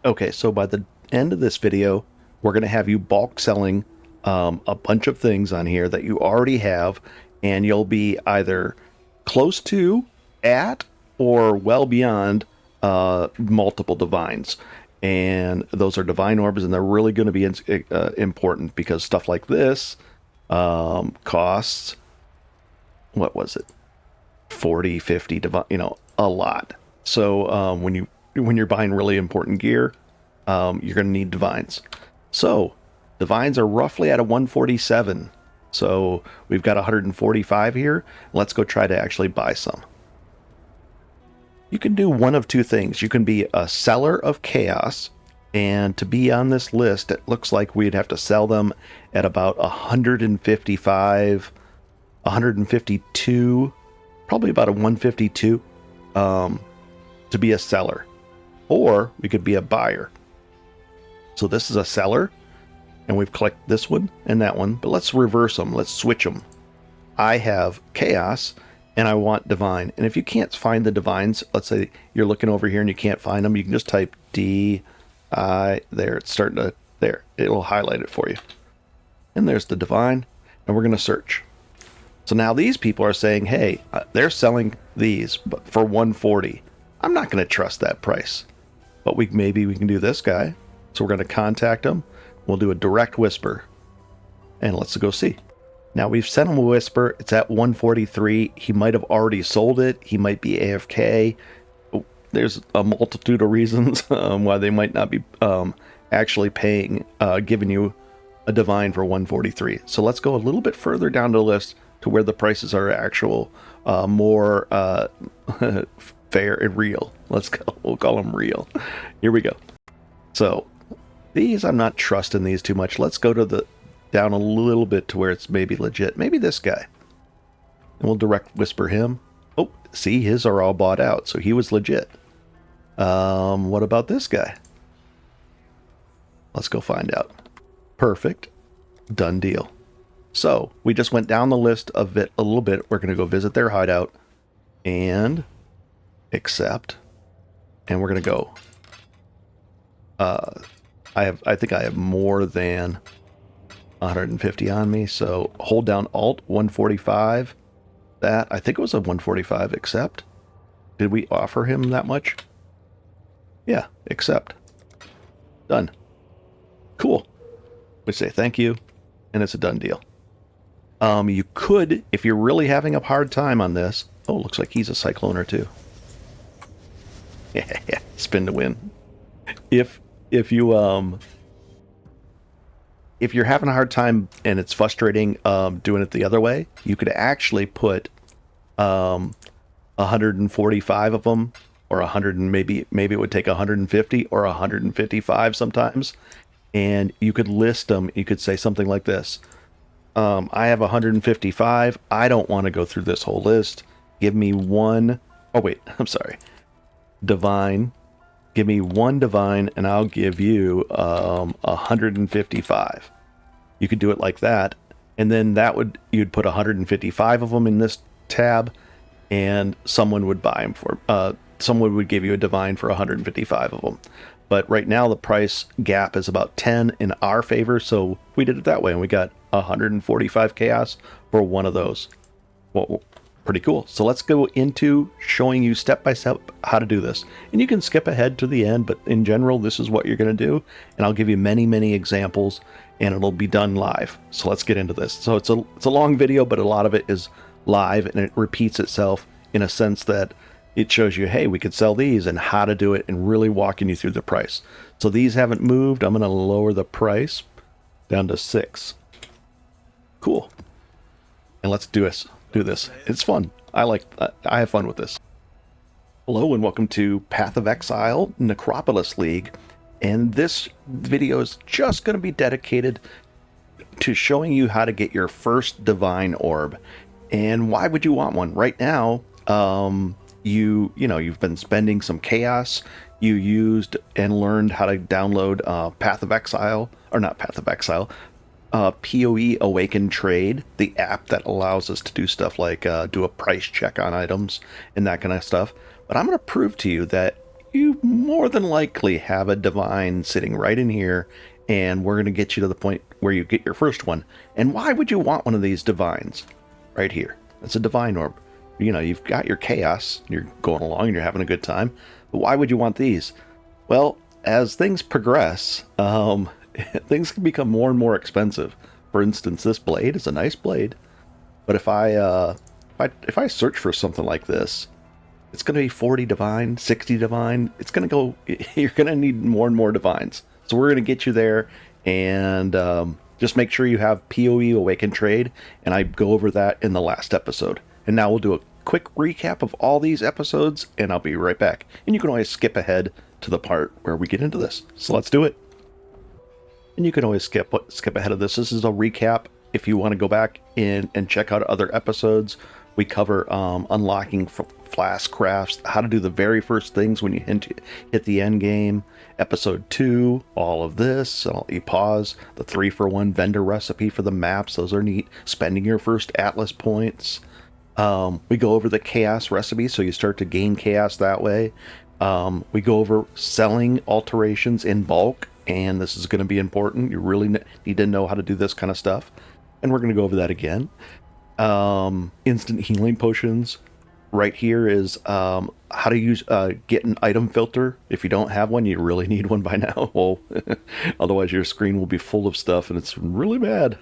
Okay, so by the end of this video, we're going to have you bulk selling a bunch of things on here that you already have, and you'll be either close to, at, or well beyond multiple divines. And those are divine orbs, and they're really going to be important because stuff like this costs, what was it, 40, 50 divine, a lot. So when you're buying really important gear, you're going to need divines. So divines are roughly at a 147. So we've got 145 here. Let's go try to actually buy some. You can do one of two things. You can be a seller of chaos, and to be on this list, it looks like we'd have to sell them at about 155, 152, probably about a 152 to be a seller. Or we could be a buyer. So this is a seller, and we've collected this one and that one, but let's reverse them. Let's switch them. I have chaos and I want divine. And if you can't find the divines, let's say you're looking over here and you can't find them, you can just type D-I, there, it's starting to, there, it'll highlight it for you. And there's the divine, and we're going to search. So now these people are saying, hey, they're selling these for 140. I'm not going to trust that price, but maybe we can do this guy. So we're going to contact him. We'll do a direct whisper, and let's go see. Now we've sent him a whisper. It's at 143. He might have already sold it. He might be AFK. There's a multitude of reasons why they might not be actually paying, giving you a divine for 143. So let's go a little bit further down the list to where the prices are actual, more fair and real. Let's go. We'll call them real. Here we go. So these, I'm not trusting these too much. Let's go to the down a little bit to where it's maybe legit. Maybe this guy. And we'll direct whisper him. Oh, see, his are all bought out, so he was legit. What about this guy? Let's go find out. Perfect. Done deal. So we just went down the list of it a little bit. We're going to go visit their hideout and accept. And we're going to go. I think I have more than 150 on me, so hold down Alt 145. That, I think it was a 145, accept. Did we offer him that much? Yeah, accept. Done. Cool. We say thank you, and it's a done deal. You could, if you're really having a hard time on this. Oh, looks like he's a cycloner too. Yeah, spin to win. If you're having a hard time and it's frustrating doing it the other way, you could actually put 145 of them, or 100, and maybe it would take 150 or 155 sometimes, and you could list them. You could say something like this: I have 155. I don't want to go through this whole list. Give me one. Oh wait, I'm sorry. Divine. Give me one divine, and I'll give you 155. You could do it like that, and then you'd put 155 of them in this tab, and someone would buy them for. Someone would give you a divine for 155 of them. But right now the price gap is about 10 in our favor, so we did it that way, and we got 145 chaos for one of those. Well, pretty cool. So let's go into showing you step by step how to do this. And you can skip ahead to the end, but in general, this is what you're going to do. And I'll give you many, many examples, and it'll be done live. So let's get into this. So it's a long video, but a lot of it is live, and it repeats itself in a sense that it shows you, hey, we could sell these and how to do it, and really walking you through the price. So these haven't moved. I'm going to lower the price down to 6. Cool. And let's do this. It's fun. I have fun with this. Hello and welcome to Path of Exile Necropolis League. And this video is just going to be dedicated to showing you how to get your first divine orb. And why would you want one? Right now, you've been spending some chaos. You used and learned how to download Path of Exile, or not Path of Exile, PoE Awaken Trade, the app that allows us to do stuff like do a price check on items and that kind of stuff. But I'm going to prove to you that you more than likely have a divine sitting right in here, and we're going to get you to the point where you get your first one. And why would you want one of these divines right here? It's a divine orb. You know, you've got your chaos, you're going along and you're having a good time, but why would you want these? Well, as things progress, things can become more and more expensive. For instance, this blade is a nice blade, but if I search for something like this, it's going to be 40 divine, 60 divine. It's going to go, you're going to need more and more divines. So we're going to get you there, and just make sure you have PoE Awaken Trade, and I go over that in the last episode. And now we'll do a quick recap of all these episodes, and I'll be right back. And you can always skip ahead to the part where we get into this. So let's do it. And you can always skip ahead of this. This is a recap. If you want to go back in and check out other episodes, we cover unlocking flask crafts, how to do the very first things when you hit the end game. Episode 2, all of this. I'll let you pause. The 3-for-1 vendor recipe for the maps. Those are neat. Spending your first Atlas points. We go over the chaos recipe, so you start to gain chaos that way. We go over selling alterations in bulk, and this is going to be important. You really need to know how to do this kind of stuff. And we're going to go over that again. Instant healing potions. Right here is how to use get an item filter. If you don't have one, you really need one by now. Well, otherwise your screen will be full of stuff and it's really bad.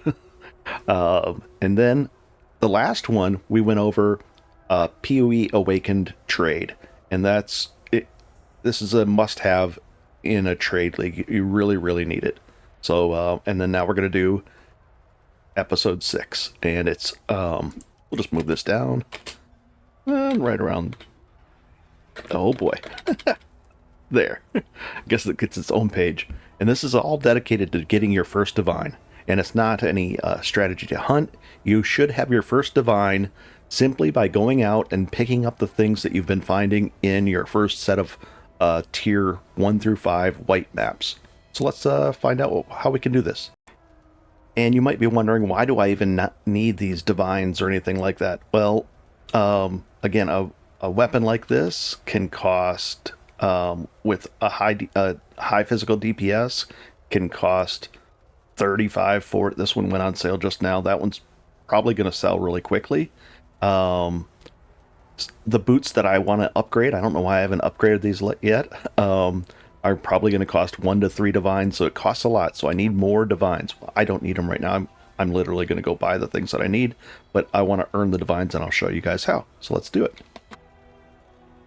And then the last one, we went over PoE Awakened Trade, and that's it. This is a must-have in a trade league. You really, really need it. So, and then now we're going to do episode 6, and it's we'll just move this down and right around. Oh boy. There. I guess it gets its own page, and this is all dedicated to getting your first divine. And it's not any strategy to hunt. You should have your first divine simply by going out and picking up the things that you've been finding in your first set of tier 1 through 5 white maps. So let's find out how we can do this. And you might be wondering, why do I even not need these divines or anything like that? Well, again, a weapon like this can cost, with a high physical DPS, can cost 35 for it. This one went on sale just now. That one's probably going to sell really quickly. The boots that I want to upgrade, I don't know why I haven't upgraded these yet, are probably going to cost 1 to 3 divines, so it costs a lot. So I need more divines. I don't need them right now. I'm literally going to go buy the things that I need, but I want to earn the divines, and I'll show you guys how. So let's do it.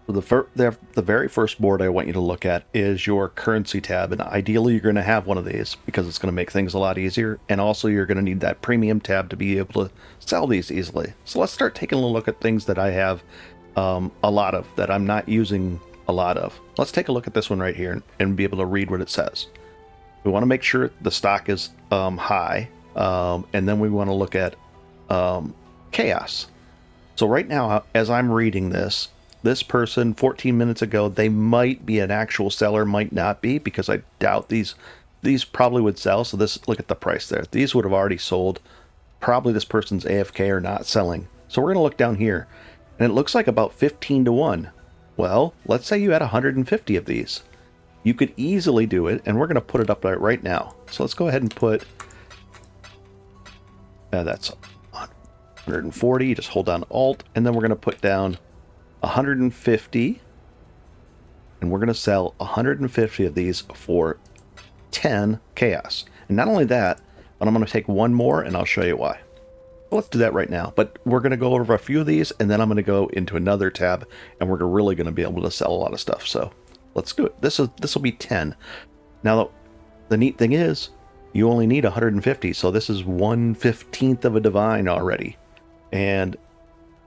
So the very first board I want you to look at is your currency tab, and ideally you're going to have one of these because it's going to make things a lot easier, and also you're going to need that premium tab to be able to sell these easily. So let's start taking a look at things that I have a lot of that I'm not using a lot of. Let's take a look at this one right here and be able to read what it says. We want to make sure the stock is high, and then we want to look at chaos. So right now, as I'm reading this person 14 minutes ago, they might be an actual seller, might not be, because I doubt these probably would sell. So look at the price there. These would have already sold. Probably this person's AFK or not selling. So we're going to look down here, and it looks like about 15 to 1. Well, let's say you had 150 of these. You could easily do it, and we're going to put it up right now. So let's go ahead and put, that's 140. Just hold down Alt, and then we're going to put down 150, and we're going to sell 150 of these for 10 chaos. And not only that, but I'm going to take one more, and I'll show you why. Well, let's do that right now, but we're going to go over a few of these, and then I'm going to go into another tab, and we're really going to be able to sell a lot of stuff. So let's do it. This will be 10. Now, the neat thing is, you only need 150, so this is 1/15 of a divine already. And,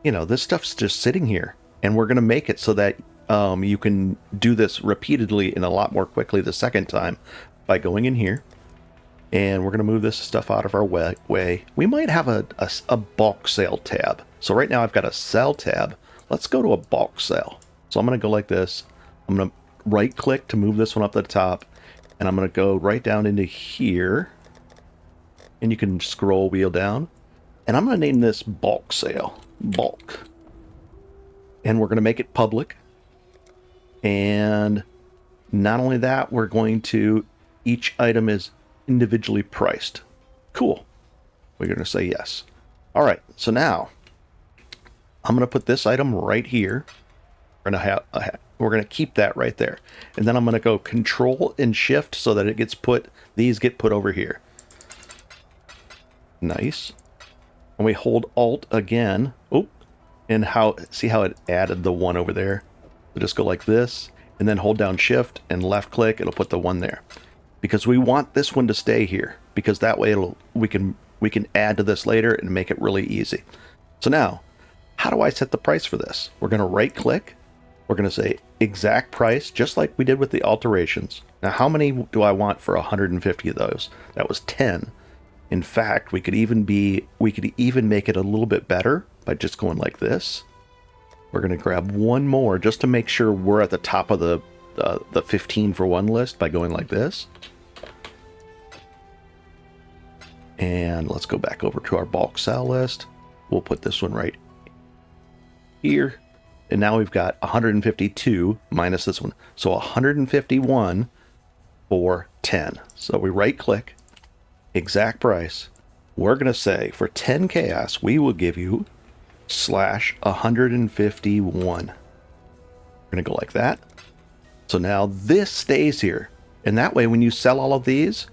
you know, this stuff's just sitting here, and we're going to make it so that you can do this repeatedly and a lot more quickly the second time by going in here. And we're going to move this stuff out of our way. We might have a bulk sale tab. So right now I've got a sell tab. Let's go to a bulk sale. So I'm going to go like this. I'm going to right click to move this one up to the top. And I'm going to go right down into here. And you can scroll wheel down. And I'm going to name this bulk sale. Bulk. And we're going to make it public. And not only that, we're going to, each item is individually priced. Cool. We're going to say yes. All right, so now I'm going to put this item right here. We're going to keep that right there. And then I'm going to go Control and Shift so that it gets put, these get put over here. Nice. And we hold Alt again. Oh, and see how it added the one over there? So just go like this, and then hold down Shift and left click, it'll put the one there. Because we want this one to stay here, because that way we can add to this later and make it really easy. So now, how do I set the price for this? We're going to right click. We're going to say exact price, just like we did with the alterations. Now, how many do I want for 150 of those? That was 10. In fact, we could even make it a little bit better by just going like this. We're going to grab one more just to make sure we're at the top of the 15 for one list by going like this. And let's go back over to our bulk sell list. We'll put this one right here. And now we've got 152 minus this one. So 151 for 10. So we right click, exact price. We're going to say for 10 chaos, we will give you /151. We're going to go like that. So now this stays here. And that way, when you sell all of these,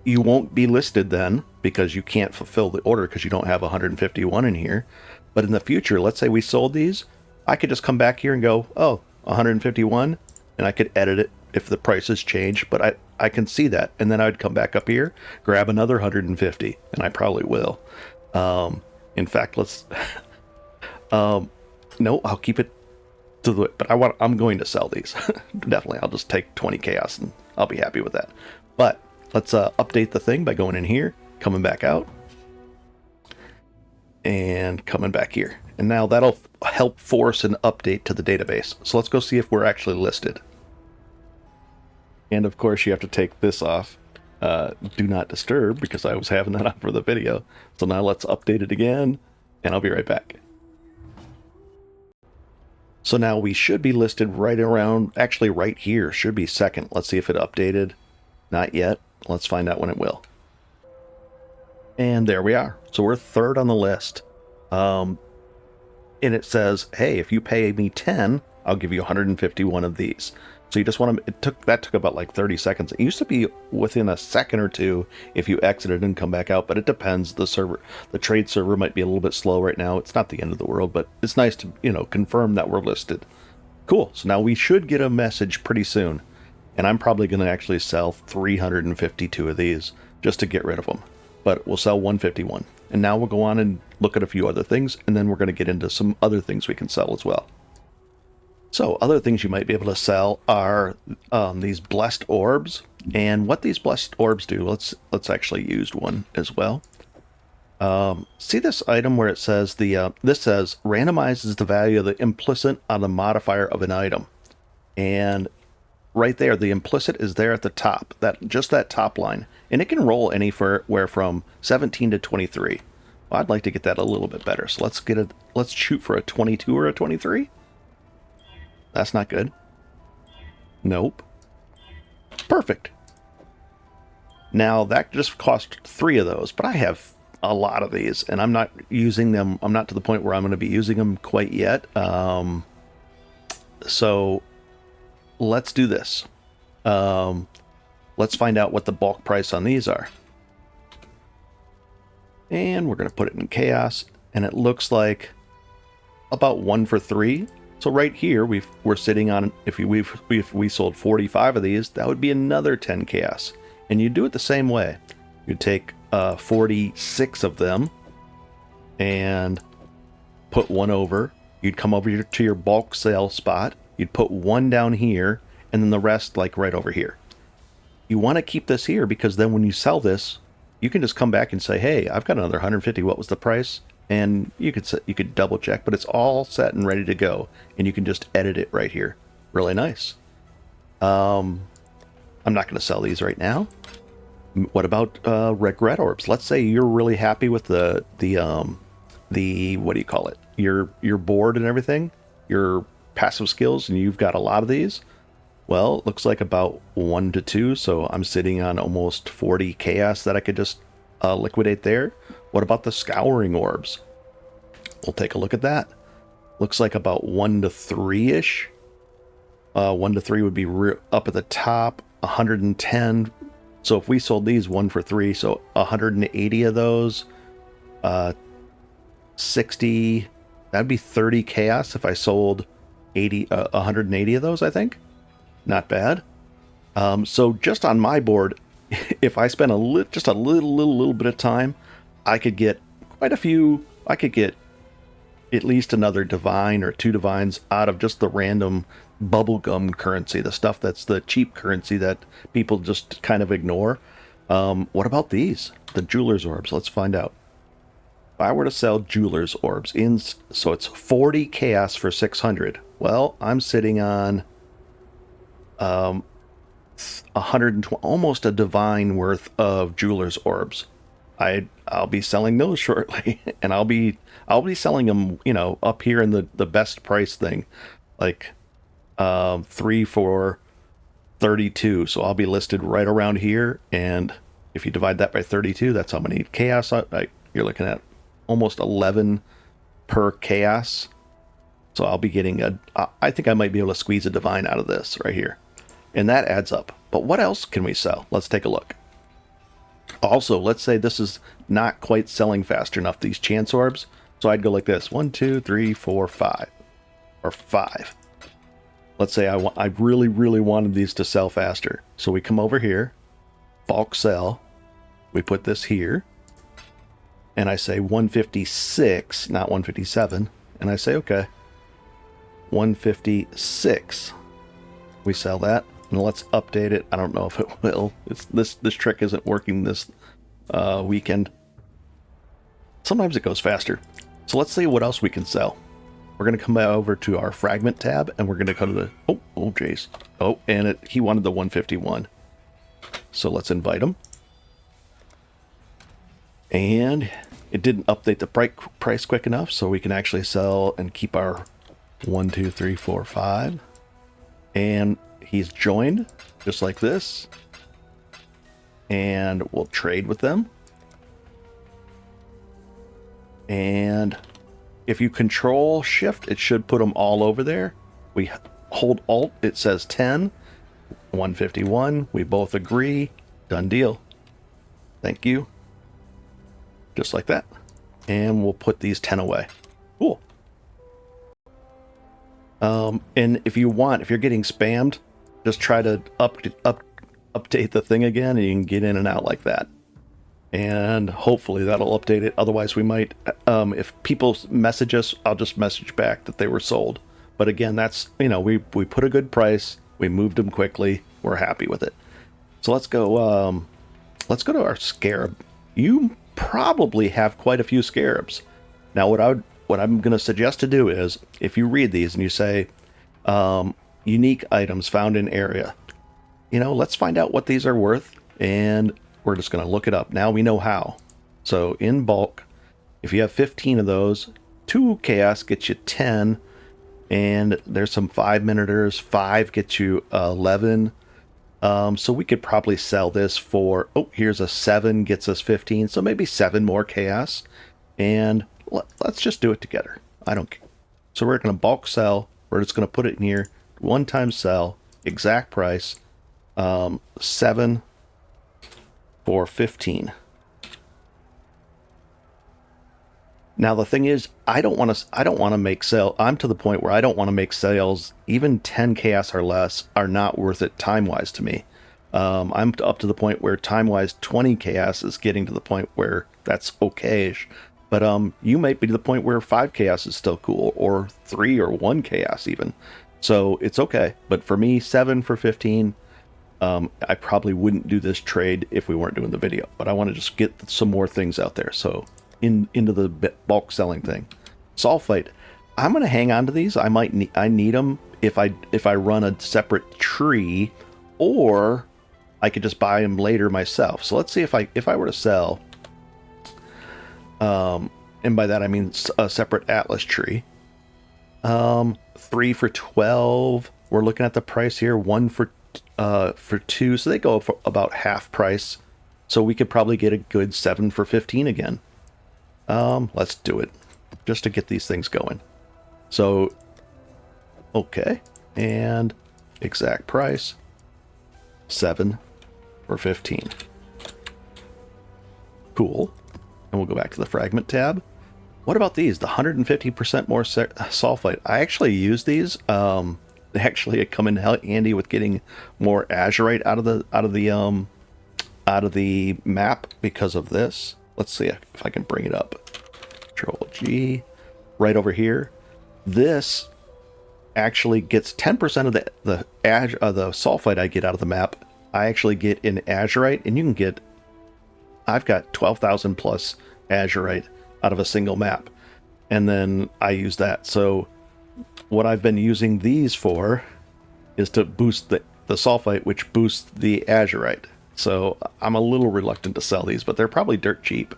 you won't be listed then because you can't fulfill the order because you don't have 151 in here. But in the future, let's say we sold these, I could just come back here and go, oh, 151, and I could edit it if the prices change, but I can see that. And then I'd come back up here, grab another 150, and I probably will. In fact, let's, no, I'll keep it to the, but I'm going to sell these. Definitely, I'll just take 20 chaos and I'll be happy with that. But let's update the thing by going in here, coming back out, and coming back here. And now that'll help force an update to the database. So let's go see if we're actually listed. And of course you have to take this off. Do not disturb, because I was having that on for the video. So now let's update it again, and I'll be right back. So now we should be listed right around, actually right here, should be second. Let's see if it updated. Not yet. Let's find out when it will. And there we are. So we're third on the list. And it says, hey, if you pay me 10, I'll give you 151 of these. So you just want to, that took about like 30 seconds. It used to be within a second or two if you exited and come back out, but it depends. The trade server might be a little bit slow right now. It's not the end of the world, but it's nice to, confirm that we're listed. Cool. So now we should get a message pretty soon. And I'm probably going to actually sell 352 of these just to get rid of them. But we'll sell 151. And now we'll go on and look at a few other things, and then we're going to get into some other things we can sell as well. So other things you might be able to sell are these blessed orbs. And what these blessed orbs do, let's actually use one as well. See this item where it says this says randomizes the value of the implicit on the modifier of an item. And right there, the implicit is there at the top, just that top line, and it can roll anywhere from 17 to 23. Well, I'd like to get that a little bit better, so let's shoot for a 22 or a 23. That's not good. Nope. Perfect. Now that just cost 3 of those, but I have a lot of these, and I'm not using them. I'm not to the point where I'm going to be using them quite yet. So let's do this. Let's find out what the bulk price on these are. And we're going to put it in chaos, and it looks like about 1 for 3. So right here, we're sitting on, if we sold 45 of these, that would be another 10 chaos. And you do it the same way. You'd take 46 of them and put one over. You'd come over to your bulk sale spot. You'd put one down here, and then the rest like right over here. You want to keep this here because then when you sell this, you can just come back and say, hey, I've got another 150. What was the price? And you could double check, but it's all set and ready to go. And you can just edit it right here. Really nice. I'm not going to sell these right now. What about regret orbs? Let's say you're really happy with the what do you call it? Your board and everything, your passive skills and you've got a lot of these, well, it looks like about 1 to 2. So I'm sitting on almost 40 chaos that I could just liquidate there. What about the scouring orbs? We'll take a look at that. Looks like about 1 to 3-ish. 1 to 3 would be up at the top. 110. So if we sold these 1 for 3, so 180 of those. 60. That'd be 30 chaos if I sold 180 of those, I think. Not bad. So just on my board, if I spent just a little bit of time, I could get quite a few. I could get at least another divine or 2 divines out of just the random bubblegum currency, the stuff that's the cheap currency that people just kind of ignore. What about these? The jeweler's orbs. Let's find out. If I were to sell jeweler's orbs so it's 40 chaos for 600. Well, I'm sitting on 120, almost a divine worth of jeweler's orbs. I'll be selling those shortly, and I'll be selling them, up here in the best price thing, like 3 for 32. So I'll be listed right around here, and if you divide that by 32, that's how many chaos you're looking at. Almost 11 per chaos. So I'll be getting I think I might be able to squeeze a divine out of this right here, and that adds up. But what else can we sell? Let's take a look. Also, let's say this is not quite selling fast enough, these chance orbs. So I'd go like this: 1, 2, 3, 4, 5, or 5. Let's say I really wanted these to sell faster. So we come over here, bulk sell. We put this here, and I say 156, not 157. And I say, okay, 156. We sell that. And let's update it. I don't know if it will. This trick isn't working this weekend. Sometimes it goes faster. So let's see what else we can sell. We're going to come over to our fragment tab, and we're going to go to the... Oh, jeez. Oh, and he wanted the 151. So let's invite him. And it didn't update the price quick enough, so we can actually sell and keep our 1, 2, 3, 4, 5. And he's joined, just like this. And we'll trade with them. And if you control shift, it should put them all over there. We hold alt, it says 10, 151. We both agree. Done deal. Thank you. Just like that. And we'll put these 10 away. Cool. And if you're getting spammed, just try to update the thing again, and you can get in and out like that. And hopefully that'll update it. Otherwise, we might, if people message us, I'll just message back that they were sold. But again, that's, we put a good price. We moved them quickly. We're happy with it. So let's go to our Scarab. You probably have quite a few Scarabs. Now, what I'm going to suggest to do is, if you read these and you say, unique items found in area, let's find out what these are worth, and we're just going to look it up. Now we know how. So in bulk, if you have 15 of those, 2 chaos gets you 10, and there's some 5-minuters. 5 gets you 11. So we could probably sell this for, here's a 7 gets us 15, so maybe 7 more chaos, and let's just do it together. I don't care. So we're going to bulk sell. We're just going to put it in here. One-time sell. Exact price. 7 for 15. Now the thing is, I don't want to make sale. I'm to the point where I don't want to make sales. Even 10 chaos or less are not worth it time-wise to me. I'm up to the point where time-wise 20 chaos is getting to the point where that's okay-ish. But you might be to the point where 5 chaos is still cool, or 3 or 1 chaos even. So it's okay. But for me, 7 for 15, I probably wouldn't do this trade if we weren't doing the video. But I want to just get some more things out there. So into the bulk selling thing. Sulfite. I'm going to hang on to these. I need them if I run a separate tree, or I could just buy them later myself. So let's see if I were to sell, and by that I mean a separate Atlas tree. 3 for 12. We're looking at the price here, 1 for 2, so they go for about half price. So we could probably get a good 7 for 15 again. Let's do it just to get these things going. So, okay, and exact price, 7 for 15. Cool. And we'll go back to the fragment tab. What about these? The 150% more sulfite. I actually use these. They actually come in handy with getting more azurite out of the map because of this. Let's see if I can bring it up. Control G, right over here. This actually gets 10% of the sulfite I get out of the map. I actually get in azurite, and you can get. I've got 12,000 plus azurite out of a single map, and then I use that. So what I've been using these for is to boost the sulfite, which boosts the azurite. So I'm a little reluctant to sell these, but they're probably dirt cheap.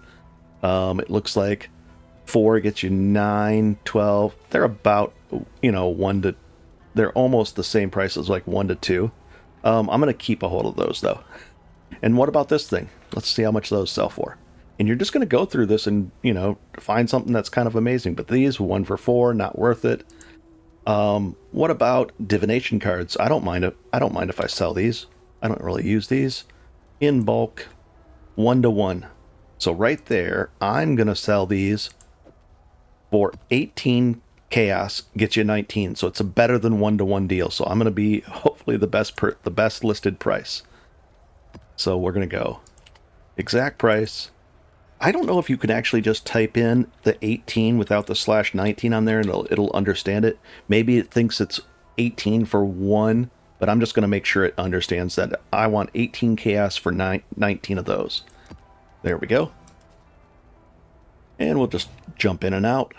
It looks like 4 gets you 9, 12. They're about, 1 to, they're almost the same price as like 1 to 2. I'm going to keep a hold of those though. And what about this thing? Let's see how much those sell for. And you're just going to go through this and, find something that's kind of amazing. But these, 1 for 4, not worth it. What about divination cards? I don't mind if I sell these. I don't really use these. In bulk, 1 to 1. So right there, I'm going to sell these for 18 chaos, gets you 19. So it's a better than 1 to 1 deal. So I'm going to be hopefully the best listed price. So we're going to go exact price. I don't know if you can actually just type in the 18 without the /19 on there and it'll understand it. Maybe it thinks it's 18 for 1, but I'm just going to make sure it understands that I want 18 chaos for 19 of those. There we go. And we'll just jump in and out.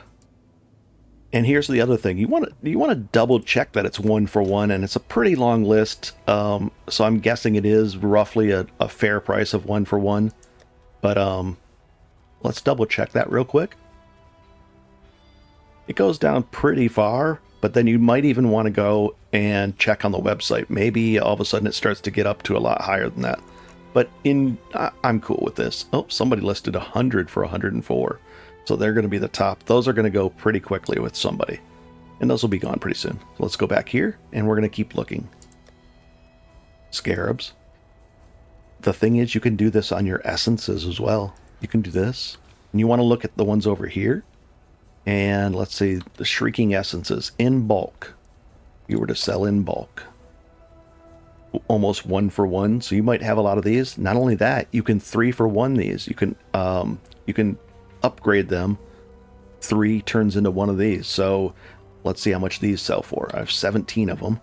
And here's the other thing. You want to double check that it's 1 for 1, and it's a pretty long list. So I'm guessing it is roughly a fair price of 1 for 1. But let's double check that real quick. It goes down pretty far, but then you might even want to go and check on the website. Maybe all of a sudden it starts to get up to a lot higher than that. But I'm cool with this. Oh, somebody listed 100 for 104. So they're going to be the top. Those are going to go pretty quickly with somebody. And those will be gone pretty soon. So let's go back here, and we're going to keep looking. Scarabs. The thing is, you can do this on your essences as well. You can do this. And you want to look at the ones over here. And let's see, the Shrieking Essences in bulk. If you were to sell in bulk. Almost 1 for 1. So you might have a lot of these. Not only that, you can 3 for 1 these. You can upgrade them. 3 turns into 1 of these. So let's see how much these sell for. I have 17 of them.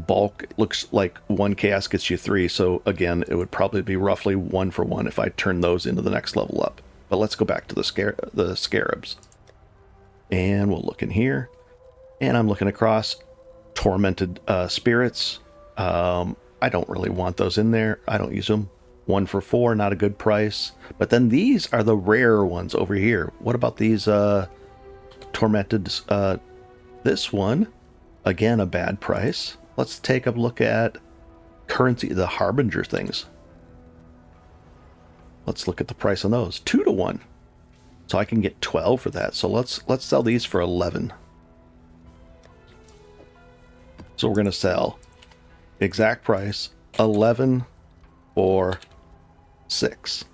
Bulk looks like 1 chaos gets you 3. So again, it would probably be roughly 1 for 1 if I turn those into the next level up. But let's go back to the Scarabs. And we'll look in here. And I'm looking across. Tormented spirits. I don't really want those in there. I don't use them. 1 for 4, not a good price. But then these are the rarer ones over here. What about these tormented? This one, again, a bad price. Let's take a look at currency, the Harbinger things. Let's look at the price on those. 2 to 1. So I can get 12 for that. So let's sell these for 11. So we're going to sell exact price 11 for 6.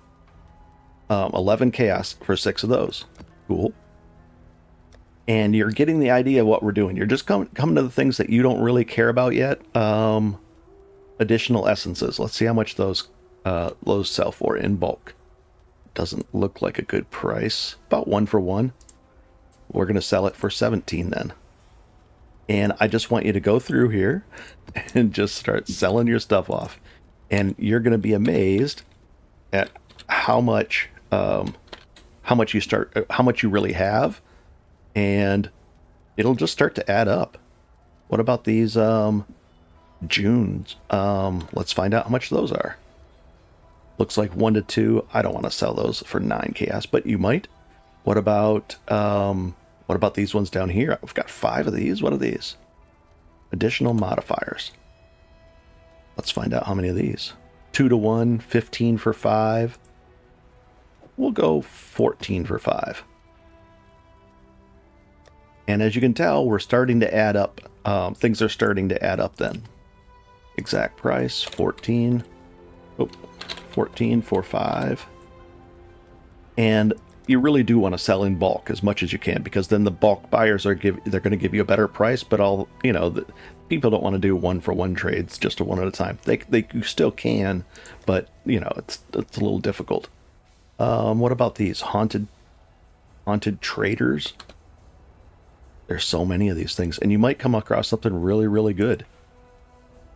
11 chaos for 6 of those. Cool. And you're getting the idea of what we're doing. You're just coming to the things that you don't really care about yet. Additional essences. Let's see how much those sell for in bulk. Doesn't look like a good price. About 1 for 1. We're going to sell it for 17 then. And I just want you to go through here and just start selling your stuff off. And you're going to be amazed at how much you really have. And it'll just start to add up. What about these Junes? Let's find out how much those are. Looks like 1 to 2. I don't want to sell those for 9 chaos, but you might. What about What about these ones down here? I've got 5 of these. What are these? Additional modifiers. Let's find out how many of these. 2 to 1, 15 for 5. We'll go 14 for 5. And as you can tell, we're starting to add up. Things are starting to add up then. Exact price, 14. Oh, 14 for 5. And you really do want to sell in bulk as much as you can, because then the bulk buyers are they're going to give you a better price. But people don't want to do 1-for-1 trades just a one at a time. They still can, but it's a little difficult. What about these haunted traders? There's so many of these things, and you might come across something really, really good.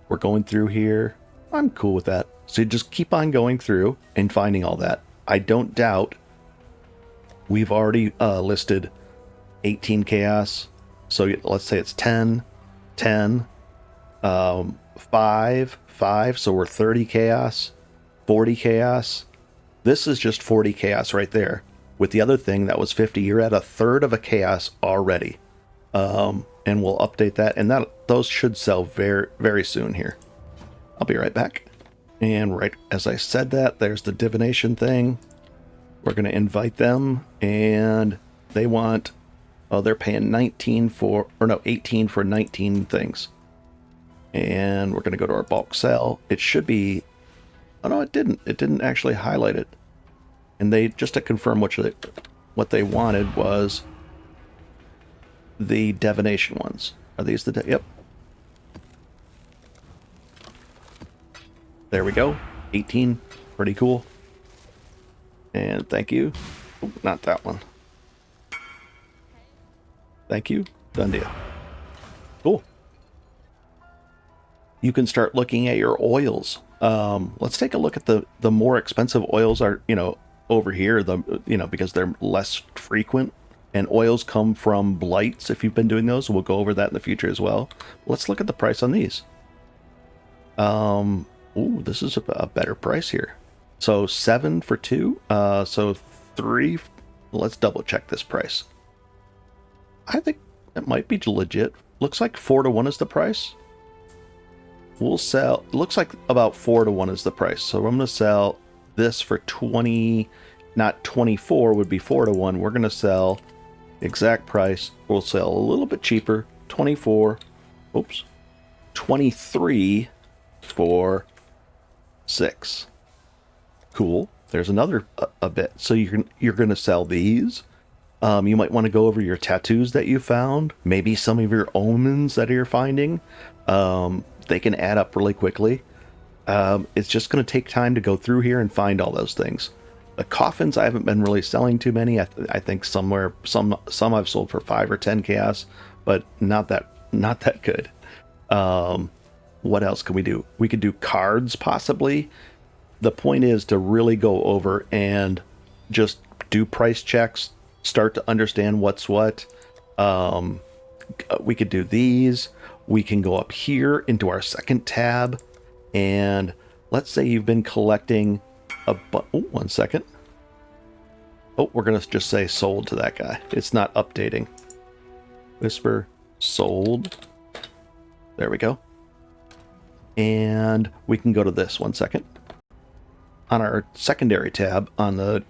We're going through here. I'm cool with that. So you just keep on going through and finding all that. I don't doubt we've already listed 18 chaos. So let's say it's 10, 10, 5, 5. So we're 30 chaos, 40 chaos. This is just 40 chaos right there. With the other thing, that was 50. You're at a third of a chaos already. And we'll update that. And those should sell very, very soon here. I'll be right back. And right as I said that, there's the divination thing. We're going to invite them. And they want... Oh, they're paying 18 for 19 things. And we're going to go to our bulk sell. It should be... Oh, no, it didn't. It didn't actually highlight it. And they, just to confirm what they wanted was the divination ones. Are these the... Yep. There we go. 18. Pretty cool. And thank you. Oh, not that one. Thank you. Done deal. Cool. You can start looking at your oils. Let's take a look at the more expensive oils are, over here, because they're less frequent. And oils come from blights if you've been doing those. We'll go over that in the future as well. Let's look at the price on these. Ooh, this is a better price here. So 7 for 2. So 3. Let's double check this price. I think it might be legit. Looks like 4 to 1 is the price. We'll sell... Looks like about 4 to 1 is the price. So I'm going to sell this for 20... Not 24 would be 4 to 1. We're going to sell... Exact price. We'll sell a little bit cheaper. 24. Oops. 23 for 6. Cool. There's another a bit. So you're going to sell these. You might want to go over your tattoos that you found. Maybe some of your omens that you're finding. They can add up really quickly. It's just going to take time to go through here and find all those things. The coffins, I haven't been really selling too many. I think some I've sold for 5 or 10 chaos, but not that good. What else can we do? We could do cards possibly. The point is to really go over and just do price checks, start to understand what's what. We could do these. We can go up here into our second tab, and let's say you've been collecting one second. Oh, we're going to just say sold to that guy. It's not updating. Whisper sold. There we go. And we can go to this 1 second. On our secondary tab on the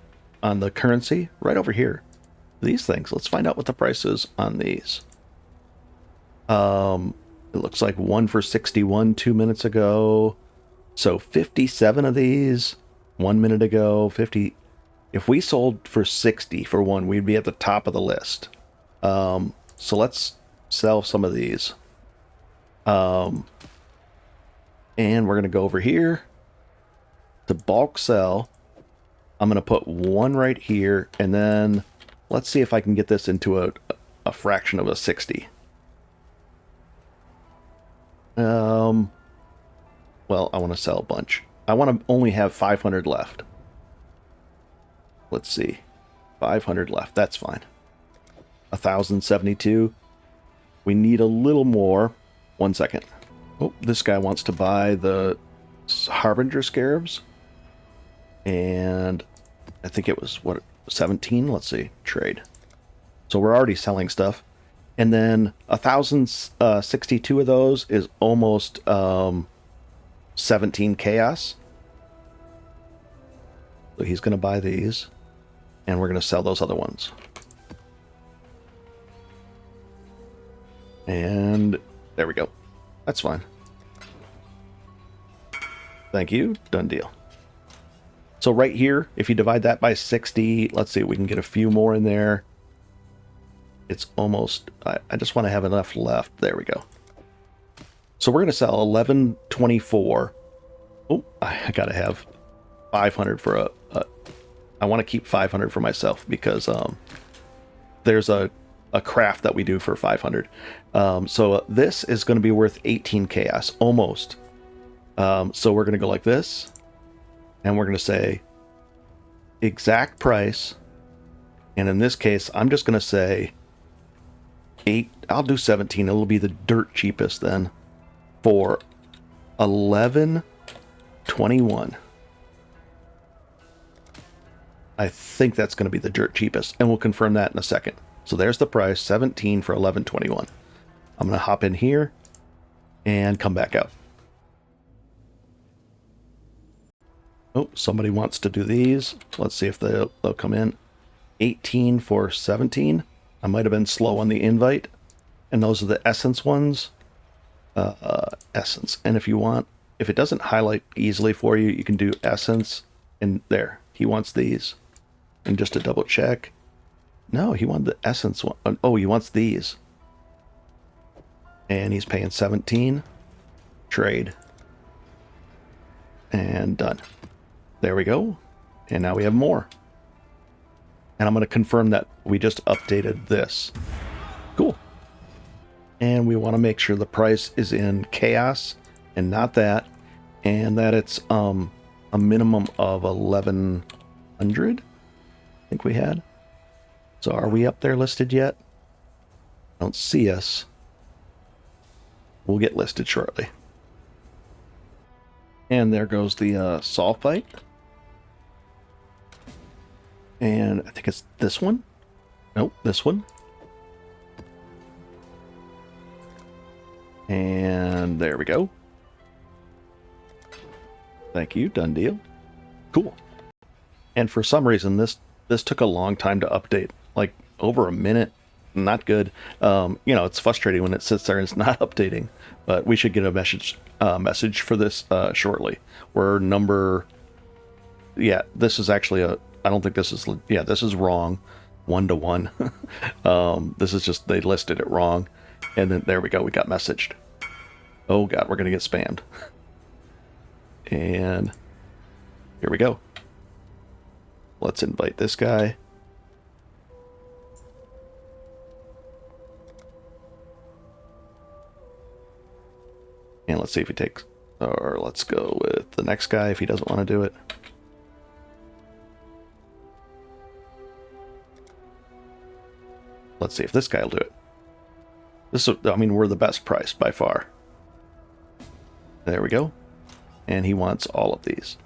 currency, right over here. These things. Let's find out what the price is on these. It looks like 1 for 61 2 minutes ago. So 57 of these 1 minute ago. 50. If we sold for 60 for one, we'd be at the top of the list. So let's sell some of these. And we're going to go over here to bulk sell. I'm going to put 1 right here, and then let's see if I can get this into a fraction of a 60. Well, I want to sell a bunch. I want to only have 500 left. Let's see. 500 left. That's fine. 1,072. We need a little more. 1 second. Oh, this guy wants to buy the Harbinger Scarabs. And I think it was, 17? Let's see. Trade. So we're already selling stuff. And then 1,062 of those is almost 17 chaos. So he's going to buy these, and we're going to sell those other ones. And there we go. That's fine. Thank you. Done deal. So right here, if you divide that by 60, let's see, we can get a few more in there. It's almost, I just want to have enough left. There we go. So we're going to sell 1124. Oh, I got to have 500 for I want to keep 500 for myself because there's a craft that we do for 500. So this is going to be worth 18 chaos, almost. So we're going to go like this, and we're going to say exact price. And in this case, I'm just going to say 8. I'll do 17. It'll be the dirt cheapest then for 1121. I think that's going to be the dirt cheapest, and we'll confirm that in a second. So there's the price, 17 for 1121. I'm going to hop in here and come back out. Oh, somebody wants to do these. Let's see if they'll come in. 18 for 17. I might have been slow on the invite. And those are the essence ones. Essence. And if you want, if it doesn't highlight easily for you, you can do essence. And there, he wants these. And just to double check. No, he wanted the essence one. Oh, he wants these. And he's paying 17. Trade. And done. There we go. And now we have more. And I'm going to confirm that we just updated this. Cool. And we want to make sure the price is in chaos and not that. And that it's a minimum of 1,100. I think we had. So are we up there listed yet? I don't see us. We'll get listed shortly. And there goes the sulfite. And I think it's this one. Nope, this one. And there we go. Thank you, done deal. Cool. And for some reason, this took a long time to update. Like over a minute. Not good. It's frustrating when it sits there and it's not updating. But we should get a message for this shortly. We're number... Yeah, this is actually a... I don't think this is... Yeah, this is wrong. 1-to-1. This is just... They listed it wrong. And then there we go. We got messaged. Oh, God. We're going to get spammed. And... Here we go. Let's invite this guy. And let's see if he takes... Or let's go with the next guy if he doesn't want to do it. Let's see if this guy will do it. This is, I mean, we're the best price by far. There we go. And he wants all of these.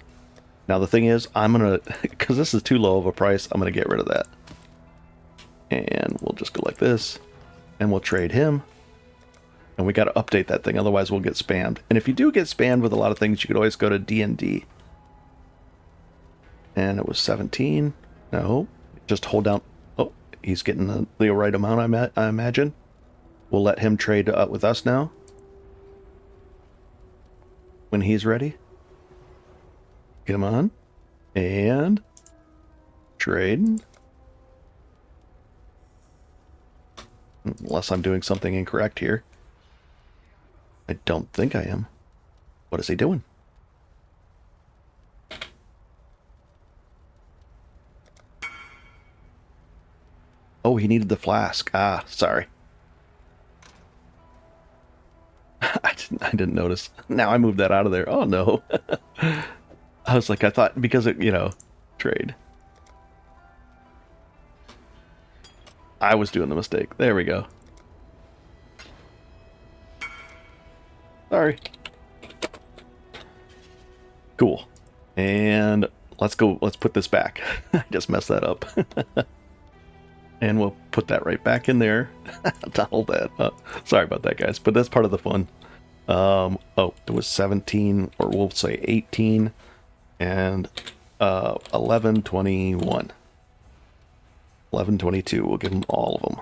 Now the thing is, I'm going to... Because this is too low of a price, I'm going to get rid of that. And we'll just go like this. And we'll trade him. And we got to update that thing, otherwise we'll get spammed. And if you do get spammed with a lot of things, you could always go to D&D. And it was 17. No. Just hold down... Oh, he's getting the right amount, I imagine. We'll let him trade with us now. When he's ready. Get him on. And... Trade. Unless I'm doing something incorrect here. I don't think I am. What is he doing? Oh, he needed the flask. Ah, sorry. I didn't notice. Now I moved that out of there. Oh, no. I was like, I thought because it, trade. I was doing the mistake. There we go. Sorry. Cool. And let's go. Let's put this back. I just messed that up. And we'll put that right back in there to hold that. Sorry about that, guys, but that's part of the fun. Oh, it was 17, or we'll say 18, and 11, 21. 11, 22. We'll give them all of them.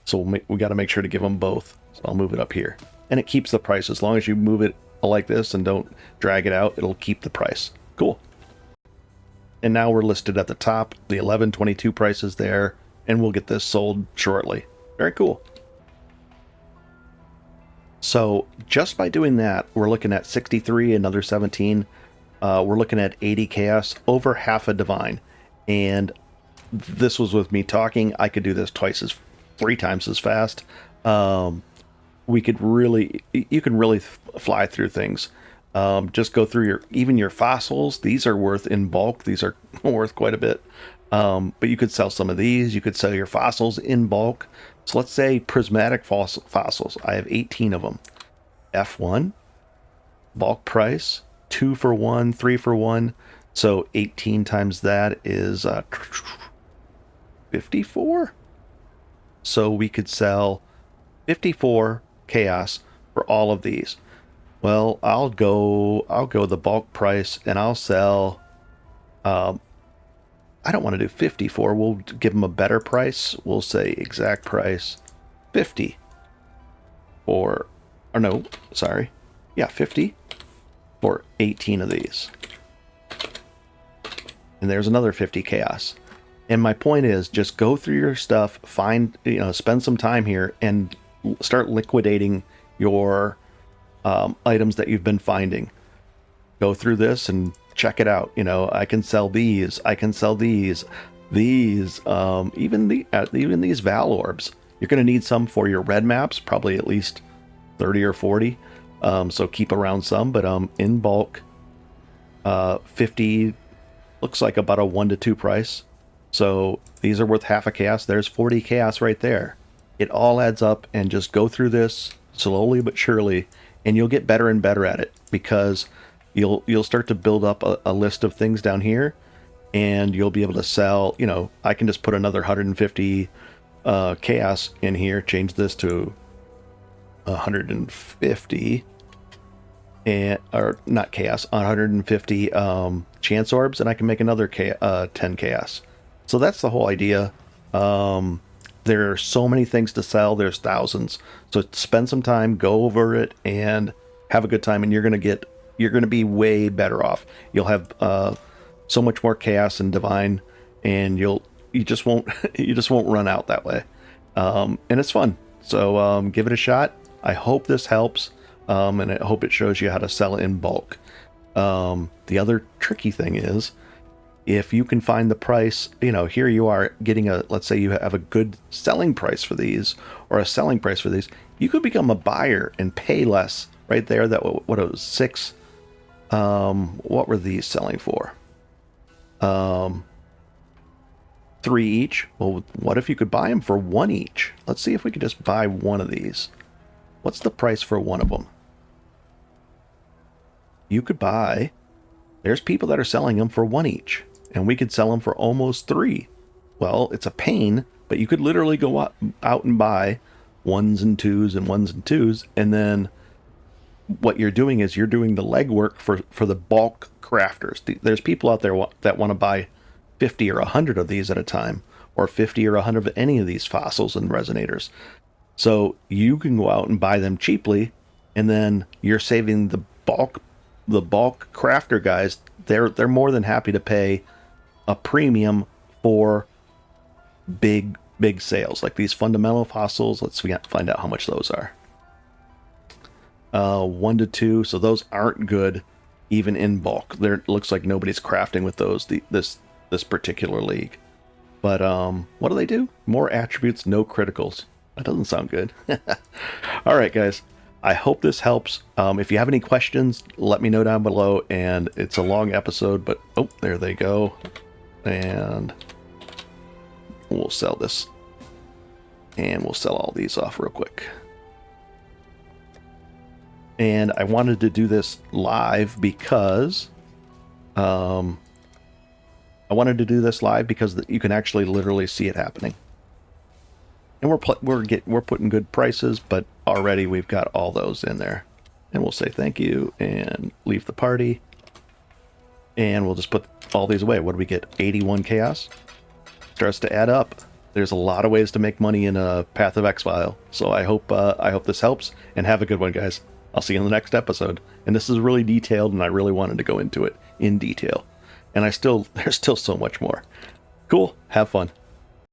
So we got to make sure to give them both. So I'll move it up here. And it keeps the price. As long as you move it like this and don't drag it out, it'll keep the price. Cool. And now we're listed at the top. The 11.22 price is there, and we'll get this sold shortly. Very cool. So just by doing that, we're looking at 63, another 17. We're looking at 80 chaos, over half a divine. And this was with me talking. I could do this three times as fast. You can really fly through things. Just go through even your fossils. These are worth in bulk. These are worth quite a bit. But you could sell some of these. You could sell your fossils in bulk. So let's say prismatic fossils. I have 18 of them. F1, bulk price, 2 for 1, 3 for 1. So 18 times that is 54. So we could sell 54 chaos for all of these. Well, I'll go the bulk price, and I'll sell. I don't want to do 54. We'll give them a better price. We'll say exact price 50. Or no, sorry. Yeah, 50 for 18 of these. And there's another 50 chaos. And my point is, just go through your stuff, spend some time here, and start liquidating your items that you've been finding. Go through this and check it out. I can sell these. I can sell these. Even these Val Orbs. You're going to need some for your red maps, probably at least 30 or 40. So keep around some, but in bulk, 50 looks like about a 1 to 2 price. So these are worth half a chaos. There's 40 chaos right there. It all adds up, and just go through this slowly but surely, and you'll get better and better at it, because you'll start to build up a list of things down here, and you'll be able to sell. I can just put another 150 chaos in here, change this to 150, or not chaos, 150 chance orbs, and I can make another 10 chaos. So that's the whole idea. There are so many things to sell. There's thousands. So spend some time, go over it, and have a good time. And you're going to be way better off. You'll have so much more chaos and divine, and you just won't run out that way. And it's fun. So give it a shot. I hope this helps, and I hope it shows you how to sell in bulk. The other tricky thing is, if you can find the price, here you are getting let's say you have a good selling price for these, or a selling price for these, you could become a buyer and pay less right there. That what it was 6. What were these selling for? 3 each. Well, what if you could buy them for 1 each? Let's see if we could just buy one of these. What's the price for one of them? You could buy. There's people that are selling them for 1 each. And we could sell them for almost 3. Well, it's a pain, but you could literally go out and buy 1s and 2s and 1s and 2s, and then what you're doing is you're doing the legwork for the bulk crafters. There's people out there that want to buy 50 or 100 of these at a time, or 50 or 100 of any of these fossils and resonators. So you can go out and buy them cheaply, and then you're saving the bulk crafter guys. They're more than happy to pay a premium for big sales, like these fundamental fossils. Let's find out how much those are. 1 to 2, so those aren't good even in bulk. It looks like nobody's crafting with those this particular league. But what do they do? More attributes, no criticals. That doesn't sound good. All right, guys. I hope this helps. If you have any questions, let me know down below. And it's a long episode, but oh, there they go. And we'll sell this. And we'll sell all these off real quick. And I wanted to do this live because I wanted to do this live because you can actually literally see it happening. And we're putting good prices, but already we've got all those in there. And we'll say thank you and leave the party. And we'll just put all these away. What do we get? 81 chaos. Starts to add up. There's a lot of ways to make money in a Path of Exile. So I hope this helps, and have a good one, guys. I'll see you in the next episode. And this is really detailed, and I really wanted to go into it in detail. And there's still so much more. Cool. Have fun.